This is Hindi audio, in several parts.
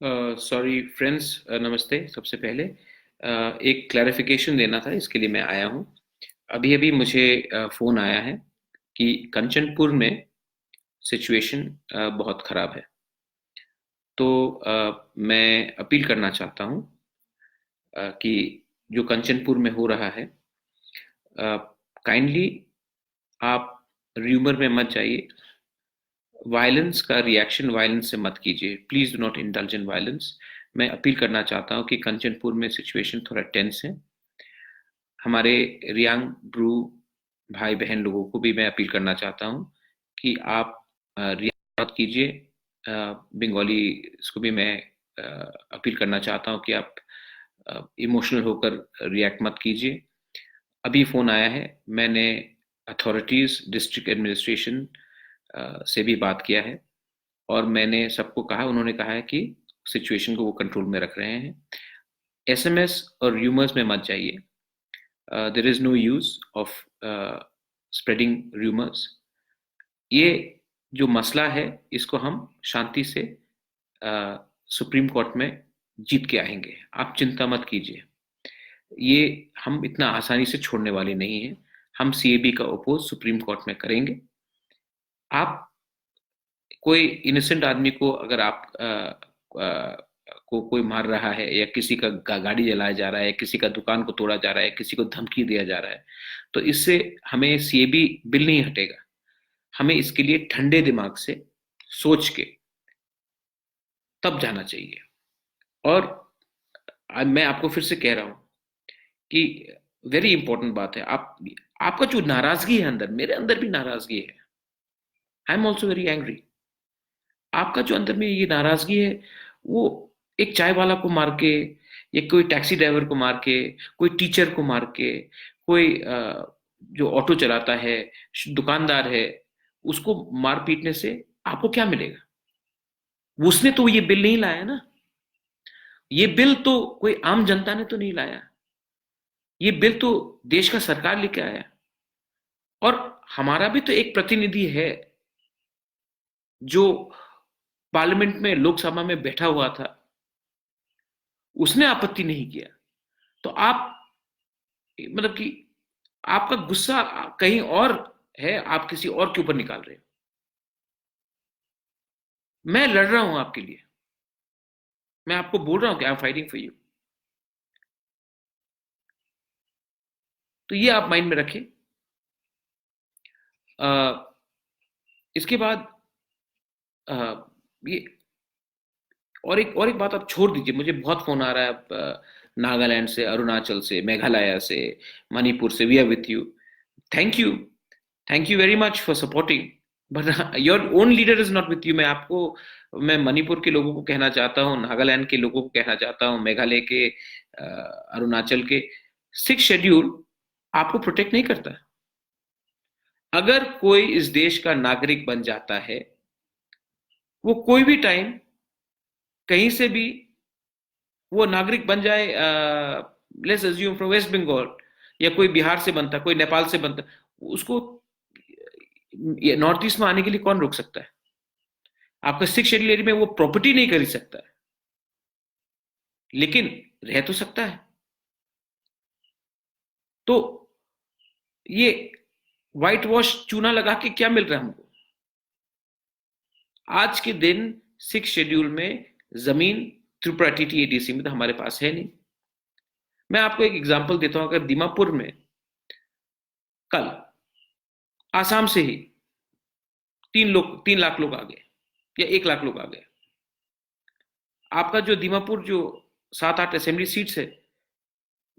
सॉरी फ्रेंड्स, नमस्ते। सबसे पहले एक क्लैरिफिकेशन देना था, इसके लिए मैं आया हूँ। अभी अभी मुझे फ़ोन आया है कि कंचनपुर में सिचुएशन बहुत ख़राब है। तो मैं अपील करना चाहता हूँ कि जो कंचनपुर में हो रहा है, काइंडली आप र्यूमर में मत जाइए। वायलेंस का रिएक्शन वायलेंस से मत कीजिए। Please do not indulge in violence. मैं अपील करना चाहता हूँ कि कंचनपुर में सिचुएशन थोड़ा टेंस है। हमारे रियांग ब्रू भाई बहन लोगों को भी मैं अपील करना चाहता हूँ कि आप रिएक्ट मत कीजिए। बंगाली इसको भी मैं अपील करना चाहता हूँ कि आप इमोशनल होकर रिएक्ट मत कीजिए। अभी फ़ोन आया है, मैंने अथॉरिटीज़ डिस्ट्रिक्ट एडमिनिस्ट्रेशन से भी बात किया है और मैंने सबको कहा, उन्होंने कहा है कि सिचुएशन को वो कंट्रोल में रख रहे हैं। एसएमएस और र्यूमर्स में मत जाइए। There is no use of spreading rumours. ये जो मसला है, इसको हम शांति से सुप्रीम कोर्ट में जीत के आएंगे। आप चिंता मत कीजिए। ये हम इतना आसानी से छोड़ने वाले नहीं हैं। हम सीएबी का अपोज सुप्रीम कोर्ट में करेंगे। आप कोई इनोसेंट आदमी को अगर आप को कोई मार रहा है या किसी का गाड़ी जलाया जा रहा है, किसी का दुकान को तोड़ा जा रहा है, किसी को धमकी दिया जा रहा है, तो इससे हमें सीएबी बिल नहीं हटेगा। हमें इसके लिए ठंडे दिमाग से सोच के तब जाना चाहिए। और मैं आपको फिर से कह रहा हूं कि वेरी इंपॉर्टेंट बात है। आपका जो नाराजगी है अंदर, मेरे अंदर भी नाराजगी है। I am also very angry. आपका जो अंदर में ये नाराजगी है, वो एक चाय वाला को मार के, या कोई टैक्सी ड्राइवर को मार के, कोई टीचर को मार के, कोई जो ऑटो चलाता है, दुकानदार है, उसको मार पीटने से आपको क्या मिलेगा? उसने तो ये बिल नहीं लाया ना। ये बिल तो कोई आम जनता ने तो नहीं लाया। ये बिल तो देश का सरकार लेके आया। और हमारा भी तो एक प्रतिनिधि है जो पार्लियामेंट में, लोकसभा में बैठा हुआ था। उसने आपत्ति नहीं किया। तो आप, मतलब कि आपका गुस्सा कहीं और है, आप किसी और के ऊपर निकाल रहे हो। मैं लड़ रहा हूं आपके लिए। मैं आपको बोल रहा हूं कि I am fighting for you. तो ये आप माइंड में रखें। इसके बाद अ, ये और एक बात आप छोड़ दीजिए। मुझे बहुत फोन आ रहा है नागालैंड से, अरुणाचल से, मेघालय से, मणिपुर से। We are with you. Thank you. Thank you very much for supporting. But your own leader is not with you. मैं मणिपुर के लोगों को कहना चाहता हूँ, नागालैंड के लोगों को कहना चाहता हूँ, मेघालय के, अरुणाचल के। सिक्स शेड्यूल आपको प्रोटेक्ट नहीं करता। अगर कोई इस देश का नागरिक बन जाता है, वो कोई भी टाइम कहीं से भी वो नागरिक बन जाए। Let's assume from West Bengal, या कोई बिहार से बनता, कोई नेपाल से बनता, उसको नॉर्थ ईस्ट में आने के लिए कौन रोक सकता है? आपका सिक्स शेड्यूल एरिया में वो प्रॉपर्टी नहीं खरीद सकता है, लेकिन रह तो सकता है। तो ये व्हाइट वॉश चूना लगा के क्या मिल रहा है हमको? आज के दिन सिक्स शेड्यूल में जमीन त्रिपुरा टीटीएडीसी में तो हमारे पास है नहीं। मैं आपको एक एग्जांपल देता हूं। अगर दीमापुर में कल आसाम से ही 3 लाख लोग आ गए, या 1 लाख लोग आ गए, आपका जो दीमापुर जो 7-8 असेंबली सीट्स है,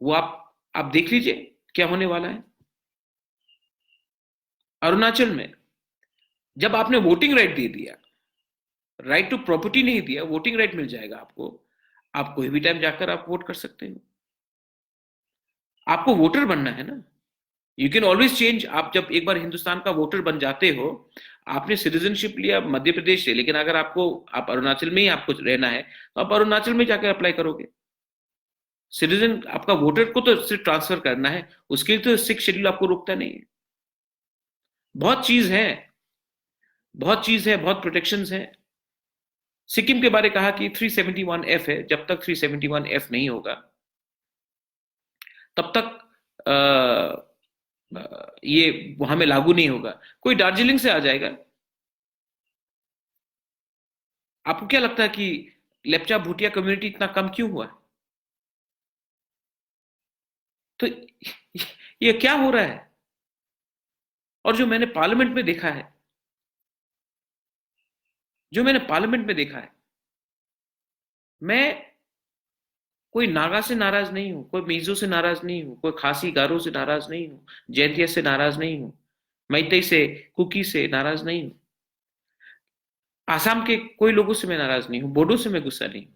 वो आप देख लीजिए क्या होने वाला है। अरुणाचल में जब आपने वोटिंग राइट दे दिया, राइट टू प्रॉपर्टी नहीं दिया, वोटिंग राइट मिल जाएगा आपको। आप कोई भी टाइम जाकर आप वोट कर सकते हो। आपको वोटर बनना है ना। You can always change. आप जब एक बार हिंदुस्तान का वोटर बन जाते हो, आपने सिटीजनशिप लिया मध्य प्रदेश से, लेकिन अगर आप अरुणाचल में ही आपको रहना है, तो आप अरुणाचल में जाकर अप्लाई करोगे। सिटीजन आपका वोटर को तो सिर्फ ट्रांसफर करना है, उसके लिए तो सिक्स शेड्यूल आपको रोकता नहीं है। बहुत चीज है, बहुत चीज है, बहुत प्रोटेक्शन है। सिक्किम के बारे कहा कि 371F है, जब तक 371F नहीं होगा तब तक ये वहां में लागू नहीं होगा। कोई दार्जिलिंग से आ जाएगा, आपको क्या लगता है कि लेप्चा भूटिया कम्युनिटी इतना कम क्यों हुआ? तो ये क्या हो रहा है? और जो मैंने पार्लियामेंट में देखा है, मैं कोई नागा से नाराज नहीं हूं, कोई मिजो से नाराज नहीं हूं, कोई खासी गारो से नाराज नहीं हूं, जैंतिया से नाराज नहीं हूं, मैतई से, कुकी से नाराज नहीं हूं, आसाम के कोई लोगों से मैं नाराज नहीं हूं, बोडो से मैं गुस्सा नहीं हूं।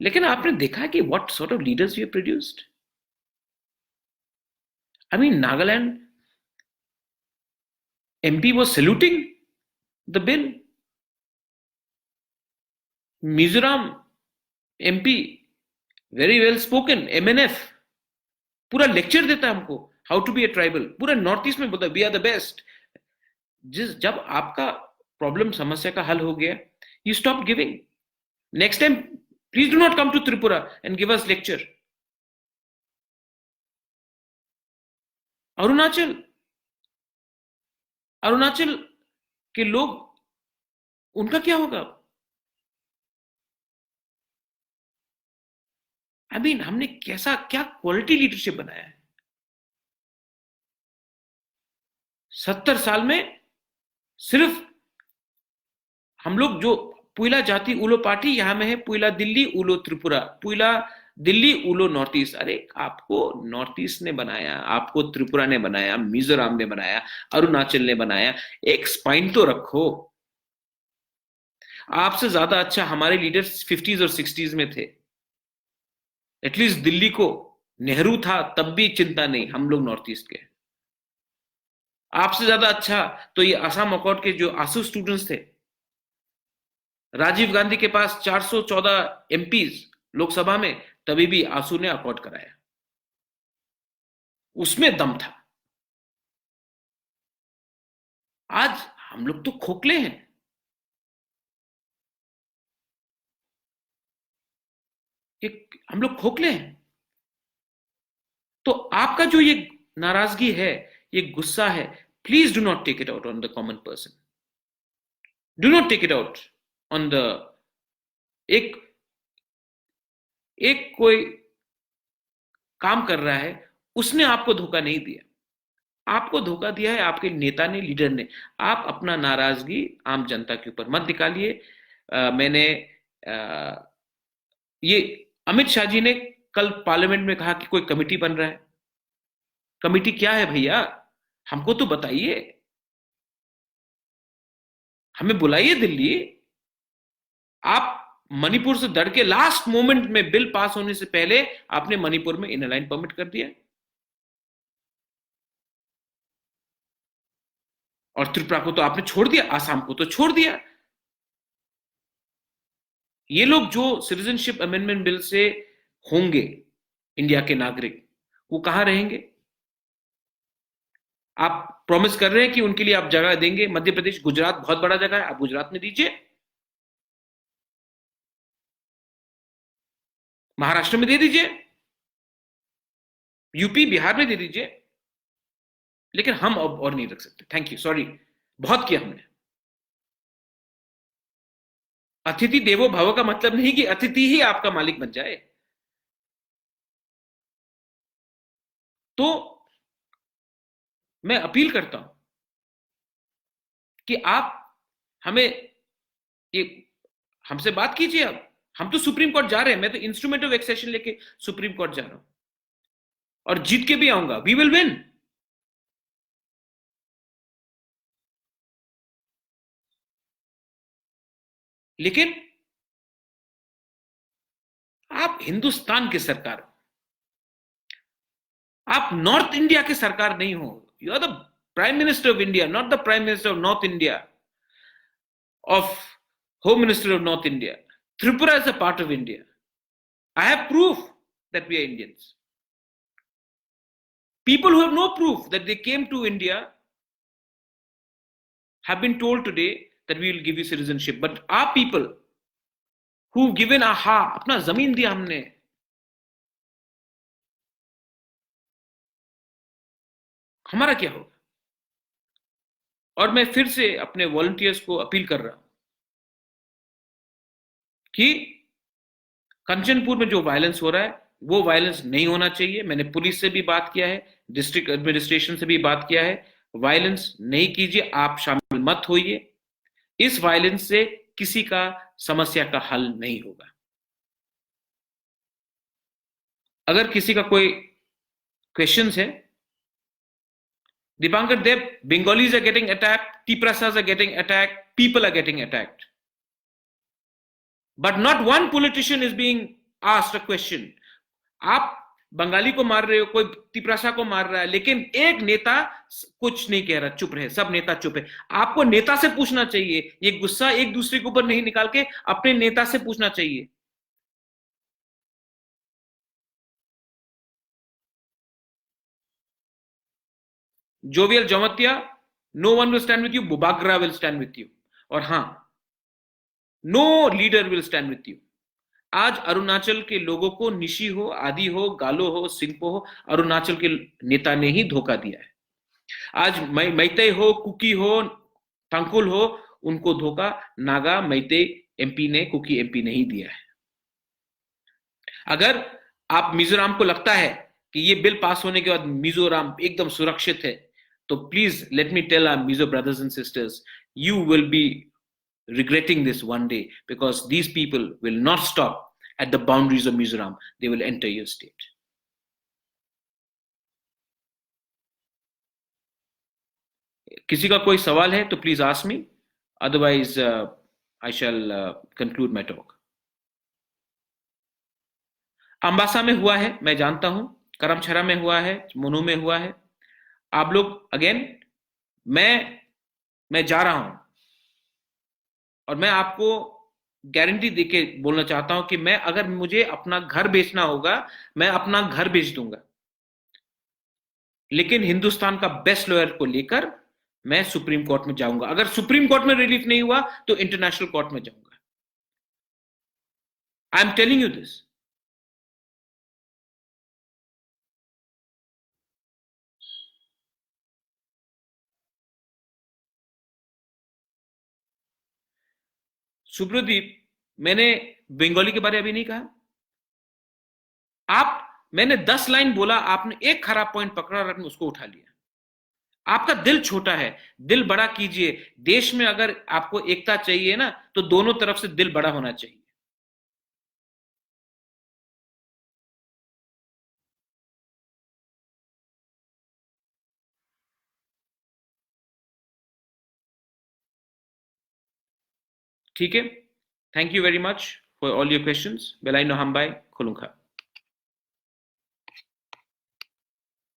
लेकिन आपने देखा कि what sort of leaders you produced. I mean Nagaland MP was saluting the bill. Mizoram MP very well spoken, MNF पूरा लेक्चर देता है हमको how to be a tribal, पूरा नॉर्थ ईस्ट में बोलता है वी आर द बेस्ट। जब आपका प्रॉब्लम समस्या का हल हो गया, you stop giving. Next time please do not come to Tripura and give us lecture. Arunachal Arunachal के लोग, उनका क्या होगा? आई मीन हमने कैसा क्या क्वालिटी लीडरशिप बनाया है 70 साल में। सिर्फ हम लोग जो पुइला जाति उलो पार्टी यहां में है, पुइला दिल्ली उलो त्रिपुरा, पुइला दिल्ली उलो नॉर्थ ईस्ट। अरे आपको नॉर्थ ईस्ट ने बनाया, आपको त्रिपुरा ने बनाया, मिजोरम ने बनाया, अरुणाचल ने बनाया। एक स्पाइन तो रखो। आपसे ज्यादा अच्छा हमारे लीडर्स 50s और 60s में थे। एटलीस्ट दिल्ली को नेहरू था तब भी चिंता नहीं, हम लोग नॉर्थ ईस्ट के। आपसे ज्यादा अच्छा तो ये आसाम अकॉर्ड के जो आसू स्टूडेंट्स थे, राजीव गांधी के पास 414 MPs लोकसभा में, तभी भी आसू ने अकॉर्ड कराया, उसमें दम था। आज हम लोग तो खोखले हैं। हम लोग खोखले हैं। तो आपका जो ये नाराजगी है, ये गुस्सा है, please do not take it out on the common person. Do not take it out on the एक एक कोई काम कर रहा है, उसने आपको धोखा नहीं दिया, आपको धोखा दिया है आपके नेता ने, लीडर ने। आप अपना नाराजगी आम जनता के ऊपर मत निकालिए। मैंने ये अमित शाह जी ने कल पार्लियामेंट में कहा कि कोई कमेटी बन रहा है। कमेटी क्या है भैया, हमको तो बताइए, हमें बुलाइए दिल्ली। आप मणिपुर से डर के लास्ट मोमेंट में बिल पास होने से पहले आपने मणिपुर में इनर लाइन परमिट कर दिया, और त्रिपुरा को तो आपने छोड़ दिया, आसाम को तो छोड़ दिया। ये लोग जो सिटीजनशिप अमेंडमेंट बिल से होंगे इंडिया के नागरिक, वो कहां रहेंगे? आप प्रॉमिस कर रहे हैं कि उनके लिए आप जगह देंगे। मध्य प्रदेश, गुजरात बहुत बड़ा जगह है, आप गुजरात में दीजिए, महाराष्ट्र में दे दीजिए, यूपी बिहार में दे दीजिए। लेकिन हम अब और नहीं रख सकते। थैंक यू, सॉरी, बहुत किया हमने। अतिथि देवो भव का मतलब नहीं कि अतिथि ही आपका मालिक बन जाए। तो मैं अपील करता हूं कि आप हमें ये हमसे बात कीजिए। अब हम तो सुप्रीम कोर्ट जा रहे हैं, मैं तो इंस्ट्रूमेंट ऑफ एक्सेशन लेके सुप्रीम कोर्ट जा रहा हूं और जीत के भी आऊंगा। We will win. लेकिन आप हिंदुस्तान की सरकार हो, आप नॉर्थ इंडिया की सरकार नहीं हो। You are the prime minister of India, not the prime minister of north India, of home minister of north India. Tripura is a part of India. I have proof that we are Indians. People who have no proof that they came to India have been told today that we will give you citizenship. But our people who've given aha, अपना जमीन दिया हमने, हमारा क्या होगा? और मैं फिर से अपने वॉलंटियर्स को अपील कर रहा हूं कि कंचनपुर में जो वायलेंस हो रहा है वो वायलेंस नहीं होना चाहिए। मैंने पुलिस से भी बात किया है, डिस्ट्रिक्ट एडमिनिस्ट्रेशन से भी बात किया है, वायलेंस नहीं कीजिए, आप शामिल मत होइए। इस वायलेंस से किसी का समस्या का हल नहीं होगा। अगर किसी का कोई क्वेश्चंस है, Dipankar Deb, Bengalis are getting attacked, Tiprasas are getting attacked, people are getting attacked. But not one politician is being asked a question. आप बंगाली को मार रहे हो, कोई तिपरासा को मार रहा है, लेकिन एक नेता कुछ नहीं कह रहा, चुप रहे, सब नेता चुप है। आपको नेता से पूछना चाहिए, ये गुस्सा एक दूसरे के ऊपर नहीं निकाल के अपने नेता से पूछना चाहिए। Jovial Jamatia, no one will stand with you, Bubagra will stand with you, और हां, no leader will stand with you. आज अरुणाचल के लोगों को निशी हो, आदि हो, गालो हो, सिंपो हो, अरुणाचल के नेता ने ही धोखा दिया है। आज मैते हो, कुकी हो, तंकुल हो, उनको धोखा नागा मैते एमपी ने, कुकी एमपी नहीं दिया है। अगर आप मिजोरम को लगता है कि ये बिल पास होने के बाद मिजोरम एकदम सुरक्षित है, तो please let me tell our Mizo brothers and sisters, you will be regretting this one day, because these people will not stop at the boundaries of Mizoram. They will enter your state. किसी का कोई सवाल है तो please ask me, otherwise I shall conclude my talk. Ambassa में हुआ है, मैं जानता हूं, करमछरा में हुआ है, मुनु में हुआ है। आप लोग अगेन, मैं जा रहा हूं और मैं आपको गारंटी देके बोलना चाहता हूं कि मैं, अगर मुझे अपना घर बेचना होगा, मैं अपना घर बेच दूंगा, लेकिन हिंदुस्तान का बेस्ट लॉयर को लेकर मैं सुप्रीम कोर्ट में जाऊंगा। अगर सुप्रीम कोर्ट में रिलीफ नहीं हुआ तो इंटरनेशनल कोर्ट में जाऊंगा। I am telling you this. Subradeep, मैंने बंगाली के बारे में अभी नहीं कहा। मैंने 10 लाइन बोला, आपने एक खराब पॉइंट पकड़ा और आपने उसको उठा लिया। आपका दिल छोटा है, दिल बड़ा कीजिए। देश में अगर आपको एकता चाहिए ना, तो दोनों तरफ से दिल बड़ा होना चाहिए। ठीक है, thank you very much for all your questions. बेलाइनो हमबाई खुलुंखा।